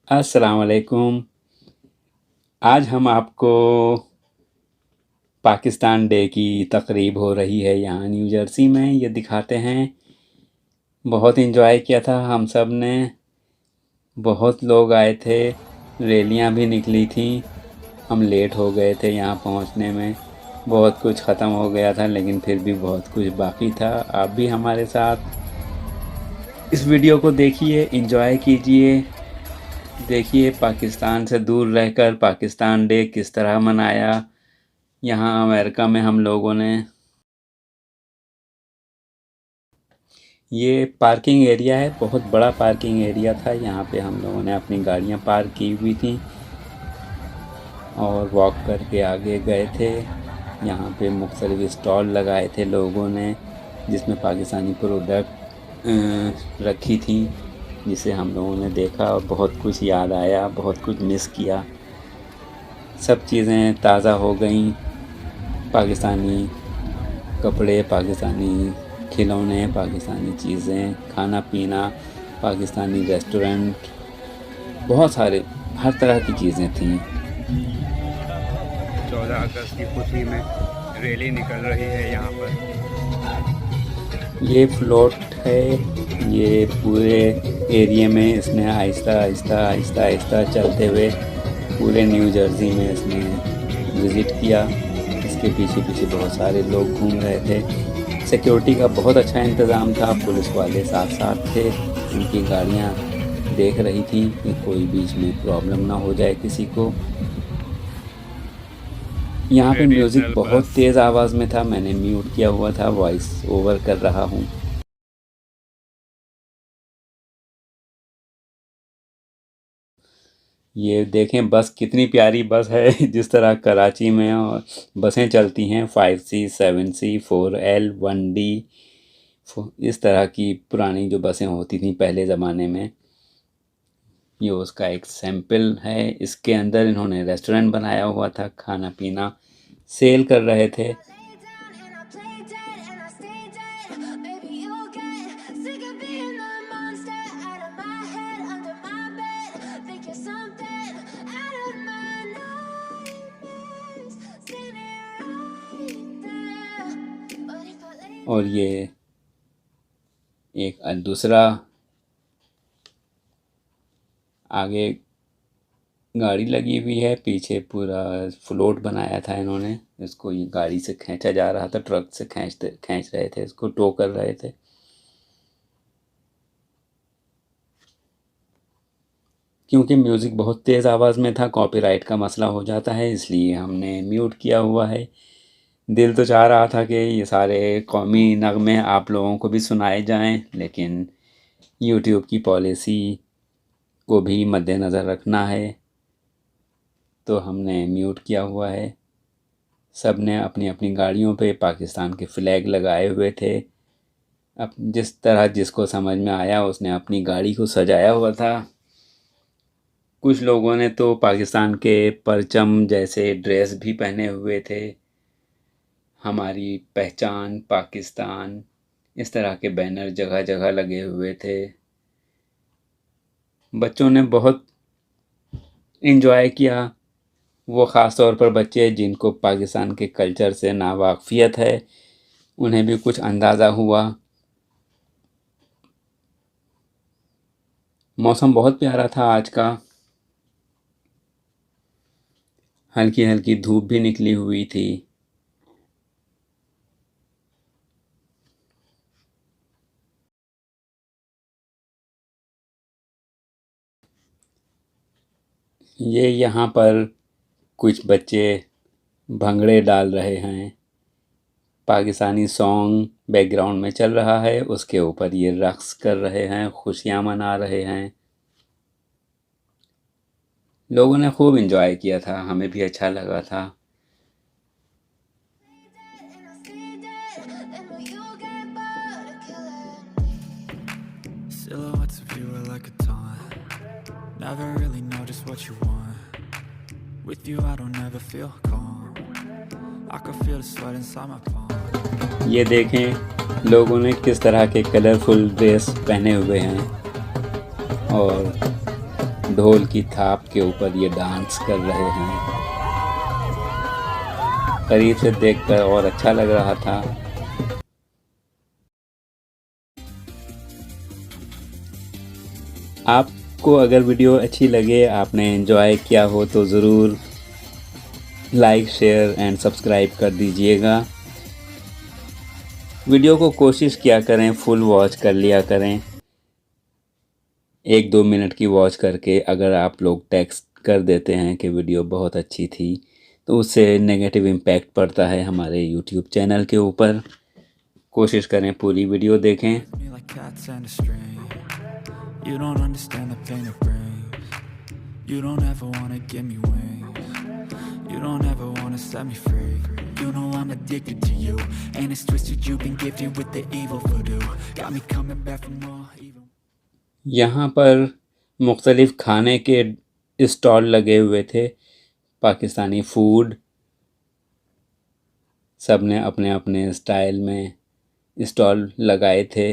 अस्सलाम वालेकुम। आज हम आपको पाकिस्तान डे की तकरीब हो रही है यहाँ न्यू जर्सी में, ये दिखाते हैं। बहुत इन्जॉय किया था हम सब ने। बहुत लोग आए थे, रैलियाँ भी निकली थीं। हम लेट हो गए थे यहाँ पहुँचने में। बहुत कुछ ख़त्म हो गया था लेकिन फिर भी बहुत कुछ बाकी था। आप भी हमारे साथ इस वीडियो को देखिए, इन्जॉय कीजिए। देखिए पाकिस्तान से दूर रहकर पाकिस्तान डे किस तरह मनाया यहाँ अमेरिका में हम लोगों ने। ये पार्किंग एरिया है, बहुत बड़ा पार्किंग एरिया था। यहाँ पे हम लोगों ने अपनी गाड़ियाँ पार्क की हुई थी और वॉक करके आगे गए थे। यहाँ पे मुख्तलिफ स्टॉल लगाए थे लोगों ने, जिसमें पाकिस्तानी प्रोडक्ट रखी थी, जिसे हम लोगों ने देखा और बहुत कुछ याद आया, बहुत कुछ मिस किया। सब चीज़ें ताज़ा हो गई। पाकिस्तानी कपड़े, पाकिस्तानी खिलौने, पाकिस्तानी चीज़ें, खाना पीना, पाकिस्तानी रेस्टोरेंट, बहुत सारे हर तरह की चीज़ें थीं। 14 अगस्त की खुशी में रैली निकल रही है यहाँ पर। ये फ्लोट है, ये पूरे एरिया में इसने आहिस्ता आहिस्ता आहिस्ता आहिस्ता चलते हुए पूरे न्यू जर्सी में इसने विज़िट किया। इसके पीछे पीछे बहुत सारे लोग घूम रहे थे। सिक्योरिटी का बहुत अच्छा इंतज़ाम था, पुलिस वाले साथ साथ थे। उनकी गाड़ियाँ देख रही थी कि कोई बीच में प्रॉब्लम ना हो जाए किसी को। यहाँ पे म्यूज़िक बहुत तेज़ आवाज़ में था, मैंने म्यूट किया हुआ था, वॉइस ओवर कर रहा हूँ। ये देखें बस, कितनी प्यारी बस है। जिस तरह कराची में और बसें चलती हैं 5C 7C 4L 1D, इस तरह की पुरानी जो बसें होती थी पहले ज़माने में, ये उसका एक सैंपल है। इसके अंदर इन्होंने रेस्टोरेंट बनाया हुआ था, खाना पीना सेल कर रहे थे। और ये एक दूसरा आगे गाड़ी लगी हुई है, पीछे पूरा फ्लोट बनाया था इन्होंने। इसको ये गाड़ी से खींचा जा रहा था, ट्रक से खींच रहे थे, इसको टो कर रहे थे। क्योंकि म्यूज़िक बहुत तेज़ आवाज़ में था, कॉपीराइट का मसला हो जाता है, इसलिए हमने म्यूट किया हुआ है। दिल तो चाह रहा था कि ये सारे कौमी नगमे आप लोगों को भी सुनाए जाएं, लेकिन यूट्यूब की पॉलिसी को भी मद्देनज़र रखना है, तो हमने म्यूट किया हुआ है। सब ने अपनी अपनी गाड़ियों पे पाकिस्तान के फ़्लैग लगाए हुए थे। अब जिस तरह जिसको समझ में आया उसने अपनी गाड़ी को सजाया हुआ था। कुछ लोगों ने तो पाकिस्तान के परचम जैसे ड्रेस भी पहने हुए थे, हमारी पहचान पाकिस्तान, इस तरह के बैनर जगह जगह लगे हुए थे। बच्चों ने बहुत इन्जॉय किया, वो ख़ास तौर पर बच्चे जिनको पाकिस्तान के कल्चर से नावाकिफ़ियत है, उन्हें भी कुछ अंदाज़ा हुआ। मौसम बहुत प्यारा था आज का, हल्की हल्की धूप भी निकली हुई थी। ये यहाँ पर कुछ बच्चे भंगड़े डाल रहे हैं, पाकिस्तानी सॉन्ग बैकग्राउंड में चल रहा है, उसके ऊपर ये रक़्स कर रहे हैं, खुशियाँ मना रहे हैं। लोगों ने खूब इन्जॉय किया था, हमें भी अच्छा लगा था। Silhouettes of you are like a taunt. Never really know just what you want. With you I don't ever feel calm. I can feel the sweat inside my palm. ये देखें लोगों ने किस तरह के कलरफुल ड्रेस पहने हुए हैं और ढोल की थाप के ऊपर ये डांस कर रहे हैं। करीब से देखकर और अच्छा लग रहा था। आपको अगर वीडियो अच्छी लगे, आपने एंजॉय किया हो तो ज़रूर लाइक, शेयर एंड सब्सक्राइब कर दीजिएगा। वीडियो को कोशिश किया करें फुल वॉच कर लिया करें। 1-2 मिनट की वॉच करके अगर आप लोग टेक्स्ट कर देते हैं कि वीडियो बहुत अच्छी थी, तो उससे नेगेटिव इम्पैक्ट पड़ता है हमारे यूट्यूब चैनल के ऊपर। कोशिश करें पूरी वीडियो देखें। You don't understand the pain it brings. You don't ever wanna give me wings. You don't ever wanna set me free. You know I'm addicted to you, and it's twisted. You've been gifted with the evil voodoo. Got me coming back for more evil. यहाँ पर मुख्तलिफ़ खाने के stall लगे हुए थे, Pakistani food. सब ने अपने अपने स्टाइल में स्टॉल लगाए थे।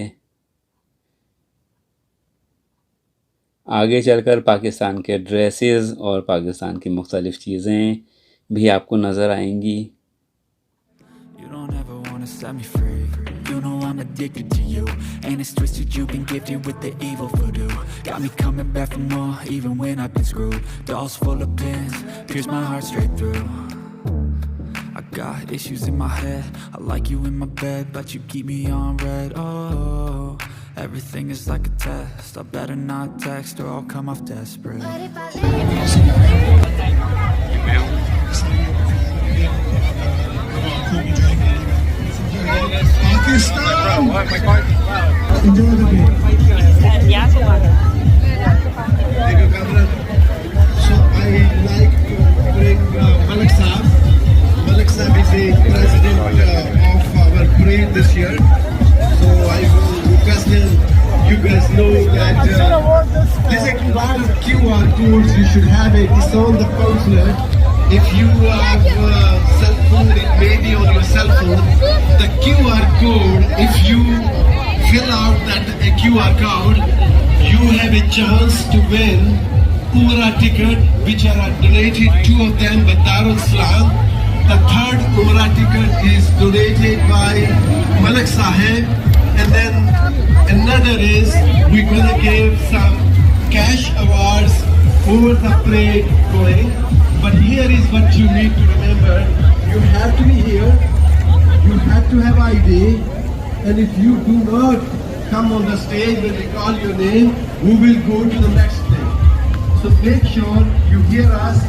आगे चलकर पाकिस्तान के ड्रेसेस और पाकिस्तान की मुख्तलिफ़ चीज़ें भी आपको नज़र आएंगी। You don't ever wanna set me free. You know I'm addicted to you, and it's twisted. You've been gifted with the evil voodoo. Got me coming back for more, even when I've been screwed. Dolls full of pins, pierce my heart straight through. I got issues in my head. I like you in my bed, but you keep me on red. Oh, everything is like a test. I better not text or I'll come off desperate. Pakistan! Enjoy the game. So I like to bring Malik Saab. Malik Saab is the president of our parade this year. So I will request him. You guys know that there's a lot of QR codes you should have it. It's on the consular. If you have cell phone, it may be on your cell phone. The QR code, if you fill out that QR code, you have a chance to win Umrah ticket, which are donated, 2 of them by Darul Salam. The third Umrah ticket is donated by Malik Sahib. And then another is we're going to give some cash awards over the parade going. But here is what you need to remember. You have to be here. You have to have ID. And if you do not come on the stage when they call your name, we will go to the next stage. So make sure you hear us.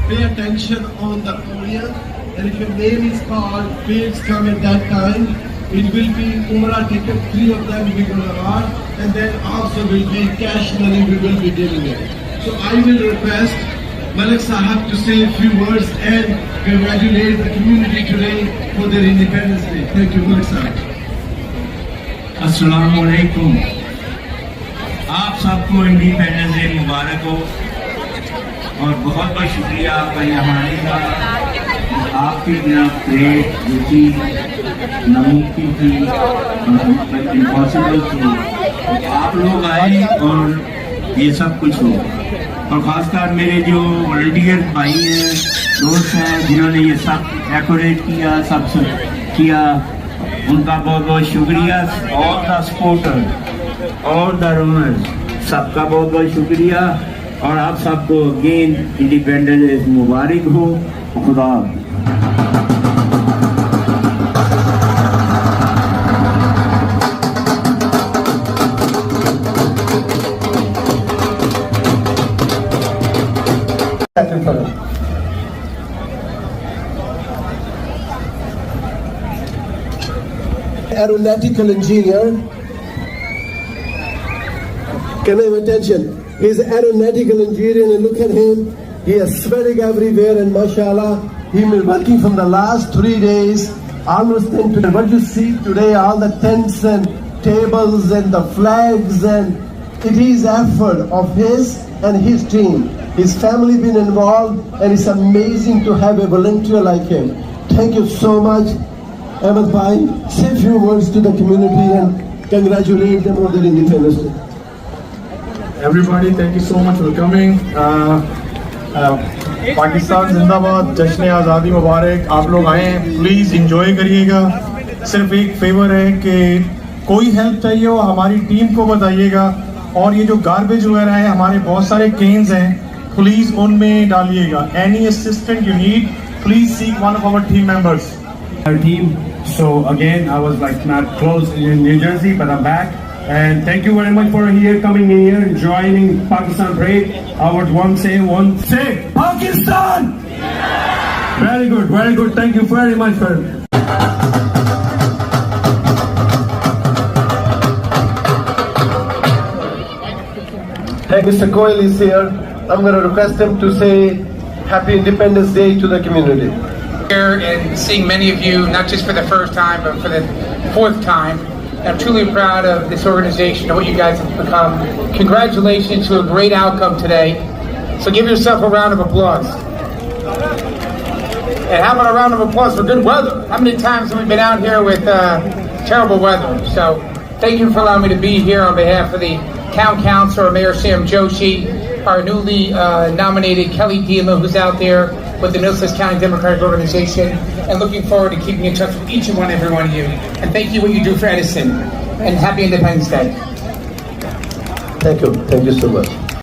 Pay attention on the podium. And if your name is called, please come at that time. It will be Umrah ticket, 3 of them we will award. And then also will be cash money we will be giving it. So I will request Malik Sahab to say a few words and congratulate the community today for their Independence Day. Thank you, Malik Sahab. अस्सलाम वालेकुम। आप सबको independence day मुबारक हो और बहुत बहुत शुक्रिया आपका यहाँ आने का। आपकी बिना परेड जो थी नामुमकिन थी, इम्पॉसिबल थी, आप लोग आए और ये सब कुछ हो। और ख़ासकर मेरे जो वॉलंटियर भाई हैं, दोस्त हैं, जिन्होंने ये सब डेकोरेट किया, सब किया, उनका बहुत बहुत शुक्रिया। All the supporter, all the runners, सबका बहुत बहुत शुक्रिया। और आप सबको अगेन इंडिपेंडेंस डे मुबारक हो। खुदा Aeronautical engineer. Can I have attention? He's an aeronautical engineer and look at him. He is sweating everywhere and mashallah, he's been working from the last 3 days, almost 10 to what you see today, all the tents and tables and the flags, and it is effort of his and his team. His family been involved and it's amazing to have a volunteer like him. Thank you so much. Ahmed Bhai, say a few words to the community and congratulate them on their Independence Day. everybody, thank you so much for coming. Pakistan जिंदाबाद, जश्न आज़ादी मुबारक। आप लोग आए हैं, please enjoy करिएगा। सिर्फ एक फेवर है कि कोई हेल्प चाहिए हो हमारी टीम को बताइएगा, और ये जो गार्बेज वगैरह है, हमारे बहुत सारे केन्स हैं, प्लीज़ उनमें डालिएगा। Any assistant you need, please seek one of our team members. Our team. So again, I was like not close in New Jersey, but I'm back. And thank you very much for coming in here and joining Pakistan parade. I would say Pakistan. Very good, very good. Thank you very much for. Hey, Mr. Goyal is here. I'm going to request him to say Happy Independence Day to the community. Here and seeing many of you, not just for the first time, but for the fourth time. I'm truly proud of this organization and what you guys have become. Congratulations to a great outcome today. So give yourself a round of applause. And how about a round of applause for good weather? How many times have we been out here with terrible weather? So thank you for allowing me to be here on behalf of the Town Councilor, Mayor Sam Joshi, our newly nominated Kelly Dima, who's out there with the Middlesex County Democratic Organization, and looking forward to keeping in touch with each and every one of you. And thank you for what you do for Edison. And happy Independence Day. Thank you. Thank you so much.